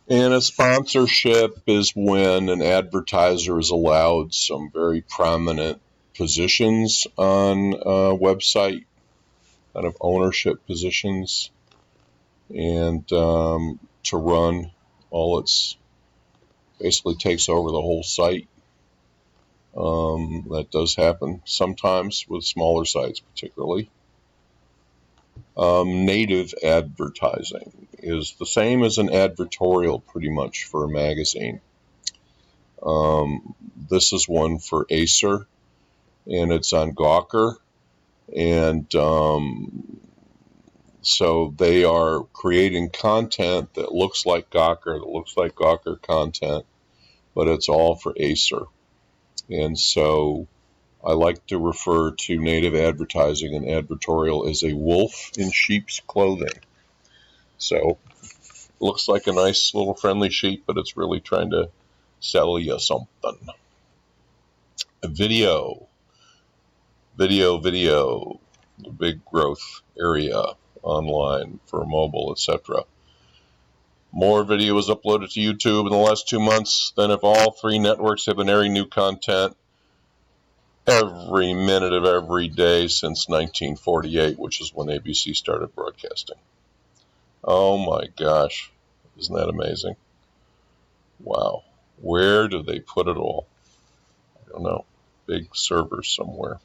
And a sponsorship is when an advertiser is allowed some very prominent positions on a website, kind of ownership positions, and to run all its basically takes over the whole site. That does happen sometimes with smaller sites, particularly. Native advertising is the same as an advertorial, pretty much, for a magazine. This is one for Acer, and it's on Gawker, and so they are creating content that looks like Gawker content, but it's all for Acer. And so I like to refer to native advertising and advertorial as a wolf in sheep's clothing. So it looks like a nice little friendly sheep, but it's really trying to sell you something. Video, the big growth area online for mobile, etc. More video was uploaded to YouTube in the last 2 months than if all three networks have been airing new content every minute of every day since 1948, which is when ABC started broadcasting. Oh my gosh, isn't that amazing? Wow. Where do they put it all? I don't know. Big servers somewhere.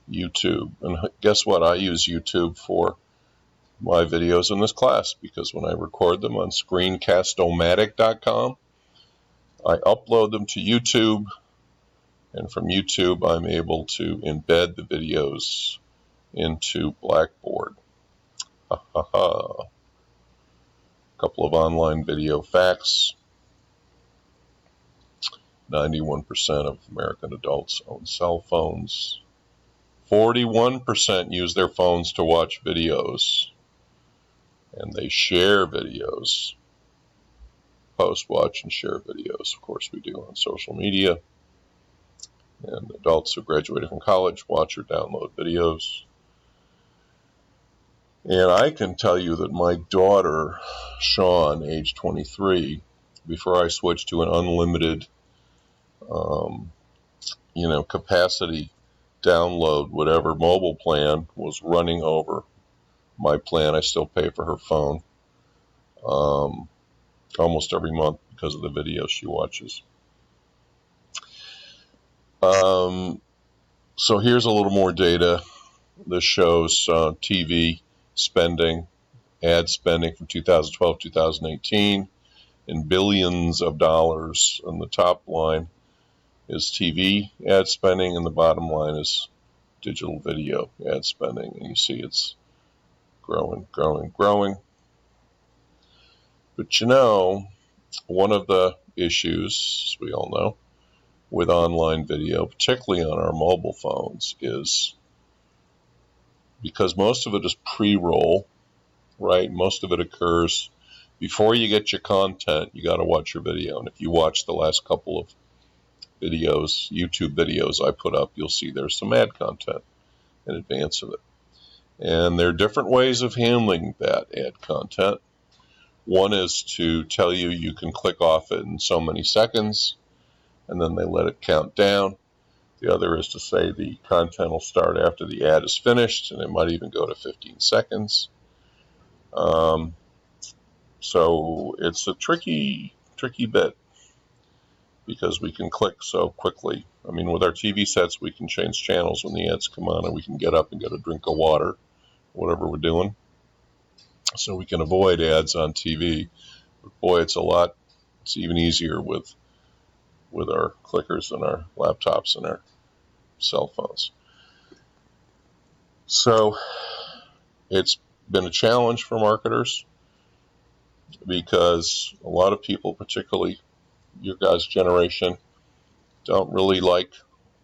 YouTube. And guess what? I use YouTube for my videos in this class because when I record them on screencast-o-matic.com, I upload them to YouTube, and from YouTube I'm able to embed the videos into Blackboard. A couple of online video facts. 91% of American adults own cell phones. 41% use their phones to watch videos. And they share videos. Post, watch, and share videos. Of course we do on social media. And adults who graduated from college watch or download videos. And I can tell you that my daughter, Sean, age 23, before I switched to an unlimited capacity download, whatever mobile plan, was running over my plan. I still pay for her phone almost every month because of the videos she watches. So here's a little more data. This shows TV spending, ad spending from 2012 to 2018 in billions of dollars. And the top line is TV ad spending, and the bottom line is digital video ad spending. And you see it's growing. But one of the issues, as we all know, with online video, particularly on our mobile phones, is because most of it is pre-roll, right? Most of it occurs before you get your content. You got to watch your video. And if you watch the last couple of videos, YouTube videos I put up, you'll see there's some ad content in advance of it. And there are different ways of handling that ad content. One is to tell you can click off it in so many seconds, and then they let it count down. The other is to say the content will start after the ad is finished, and it might even go to 15 seconds. So it's a tricky bit because we can click so quickly. I mean, with our TV sets, we can change channels when the ads come on, and we can get up and get a drink of water, whatever we're doing. So we can avoid ads on TV. But boy, it's even easier with our clickers and our laptops and our cell phones. So it's been a challenge for marketers because a lot of people, particularly your guys' generation, don't really like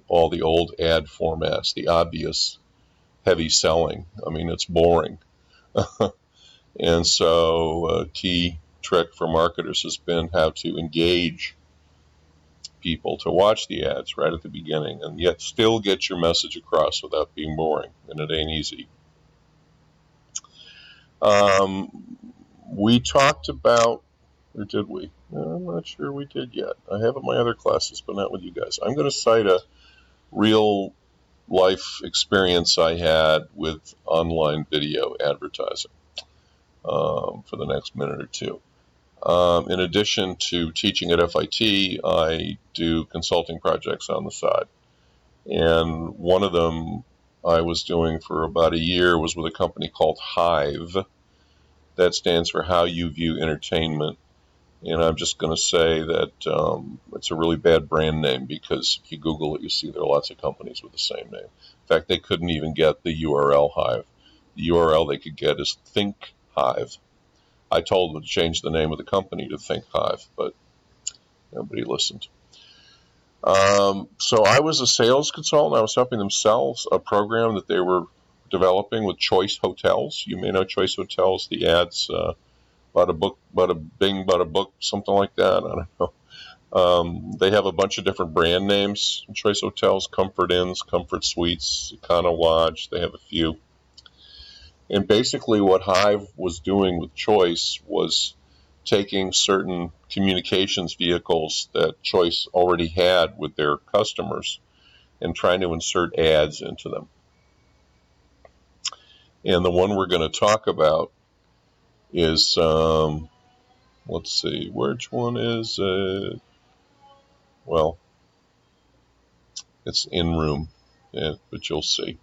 all the old ad formats, the obvious heavy selling. I mean, it's boring. And so a key trick for marketers has been how to engage people to watch the ads right at the beginning and yet still get your message across without being boring, and it ain't easy. We talked about Or did we? I'm not sure we did yet. I have in my other classes, but not with you guys. I'm going to cite a real life experience I had with online video advertising for the next minute or two. In addition to teaching at FIT, I do consulting projects on the side. And one of them I was doing for about a year was with a company called Hive. That stands for How You View Entertainment. And I'm just going to say that it's a really bad brand name, because if you Google it, you see there are lots of companies with the same name. In fact, they couldn't even get the URL Hive. The URL they could get is Think Hive. I told them to change the name of the company to Think Hive, but nobody listened. So I was a sales consultant. I was helping them sell a program that they were developing with Choice Hotels. You may know Choice Hotels, the ads, bada book, bada bing, bada book, something like that. I don't know. They have a bunch of different brand names. Choice Hotels, Comfort Inns, Comfort Suites, Econo Lodge. They have a few. And basically what Hive was doing with Choice was taking certain communications vehicles that Choice already had with their customers and trying to insert ads into them. And the one we're going to talk about is, let's see, which one is it? Well, it's InRoom, but you'll see.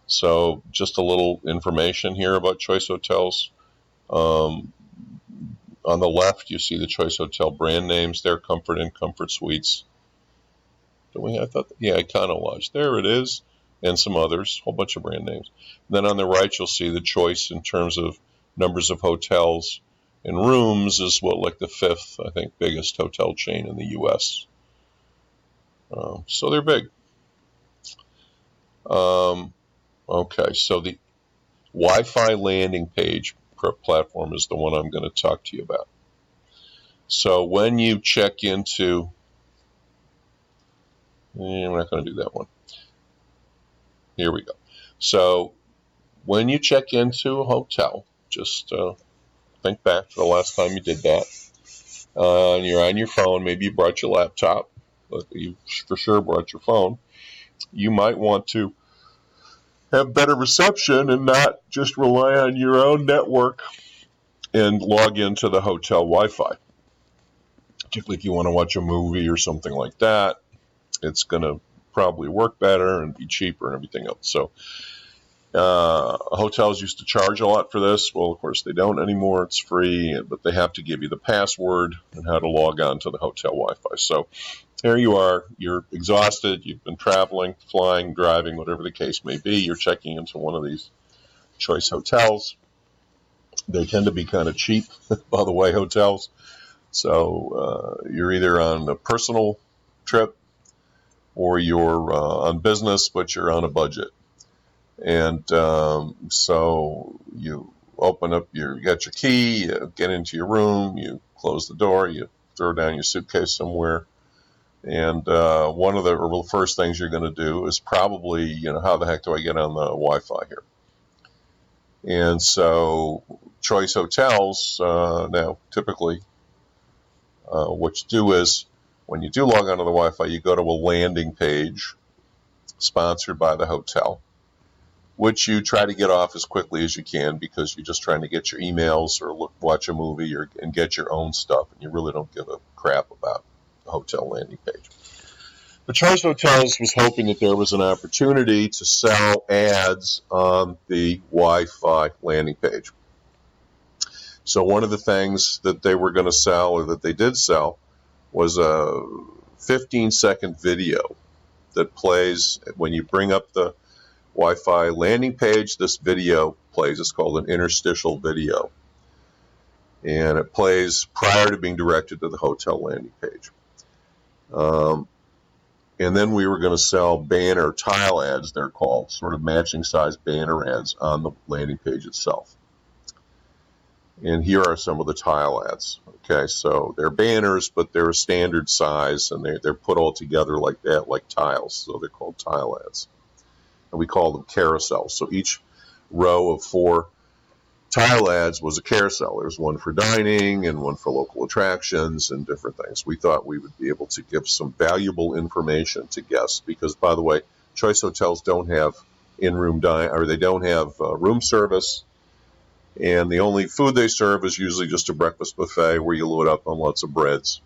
So just a little information here about Choice Hotels. On the left, you see the Choice Hotel brand names there, Comfort Inn, Comfort Suites. Econo Lodge. There it is, and some others, a whole bunch of brand names. Then on the right, you'll see the Choice in terms of numbers of hotels and rooms is like the fifth, I think, biggest hotel chain in the U.S. So they're big. Okay, so the Wi-Fi landing page platform is the one I'm going to talk to you about. So when you check into, we're not going to do that one. Here we go. So when you check into a hotel, just think back to the last time you did that. And you're on your phone. Maybe you brought your laptop, but you for sure brought your phone. You might want to have better reception and not just rely on your own network and log into the hotel Wi-Fi. Particularly if you want to watch a movie or something like that, it's going to probably work better and be cheaper and everything else. So hotels used to charge a lot for this. Well, of course, they don't anymore. It's free, but they have to give you the password and how to log on to the hotel Wi-Fi. So here you are. You're exhausted. You've been traveling, flying, driving, whatever the case may be. You're checking into one of these Choice hotels. They tend to be kind of cheap, by the way, hotels. So you're either on a personal trip or you're on business, but you're on a budget. And so you open up you got your key, you get into your room, you close the door, you throw down your suitcase somewhere. And one of the first things you're going to do is probably, how the heck do I get on the Wi-Fi here? And so Choice Hotels, now typically what you do is when you do log onto the Wi-Fi, you go to a landing page sponsored by the hotel, which you try to get off as quickly as you can because you're just trying to get your emails or watch a movie and get your own stuff, and you really don't give a crap about the hotel landing page. But Choice Hotels was hoping that there was an opportunity to sell ads on the Wi-Fi landing page. So one of the things that they were going to sell, or that they did sell, was a 15-second video that plays when you bring up the Wi-Fi landing page. This video plays. It's called an interstitial video, and it plays prior to being directed to the hotel landing page. And then we were going to sell banner tile ads, they're called, sort of matching size banner ads on the landing page itself. And here are some of the tile ads. Okay, so they're banners, but they're a standard size, and they're put all together like that, like tiles. So they're called tile ads. And we call them carousels. So each row of 4 tile ads was a carousel. There's one for dining and one for local attractions and different things. We thought we would be able to give some valuable information to guests because, by the way, Choice Hotels don't have in-room dining, or they don't have room service, and the only food they serve is usually just a breakfast buffet where you load up on lots of breads.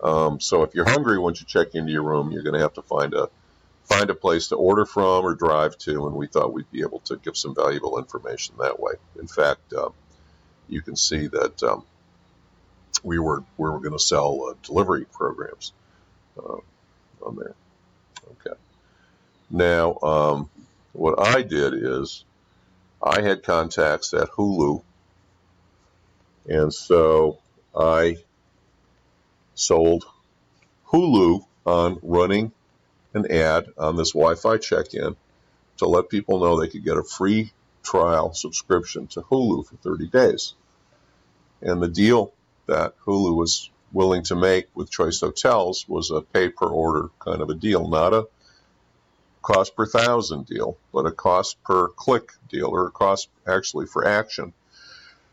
So if you're hungry once you check into your room, you're going to have to find a place to order from or drive to, and we thought we'd be able to give some valuable information that way. In fact, you can see that we were going to sell delivery programs on there. Okay. Now, what I did is I had contacts at Hulu, and so I sold Hulu on running an ad on this Wi-Fi check-in to let people know they could get a free trial subscription to Hulu for 30 days. And the deal that Hulu was willing to make with Choice Hotels was a pay-per-order kind of a deal, not a cost per thousand deal, but a cost per click deal, or a cost actually for action.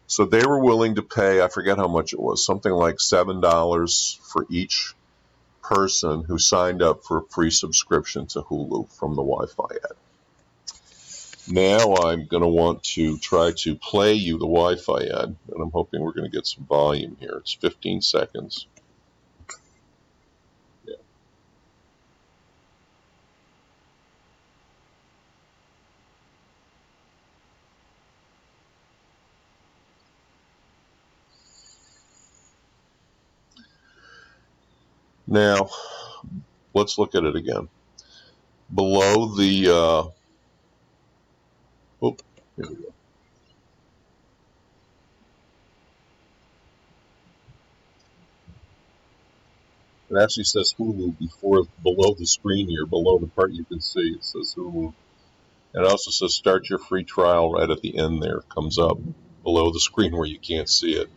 So they were willing to pay, I forget how much it was, something like $7 for each person who signed up for a free subscription to Hulu from the Wi-Fi ad. Now I'm going to want to try to play you the Wi-Fi ad, and I'm hoping we're going to get some volume here. It's 15 seconds. Yeah. Now, let's look at it again. Below the, here we go. It actually says Hulu below the screen here, below the part you can see. It says Hulu. And it also says start your free trial right at the end there. It comes up below the screen where you can't see it.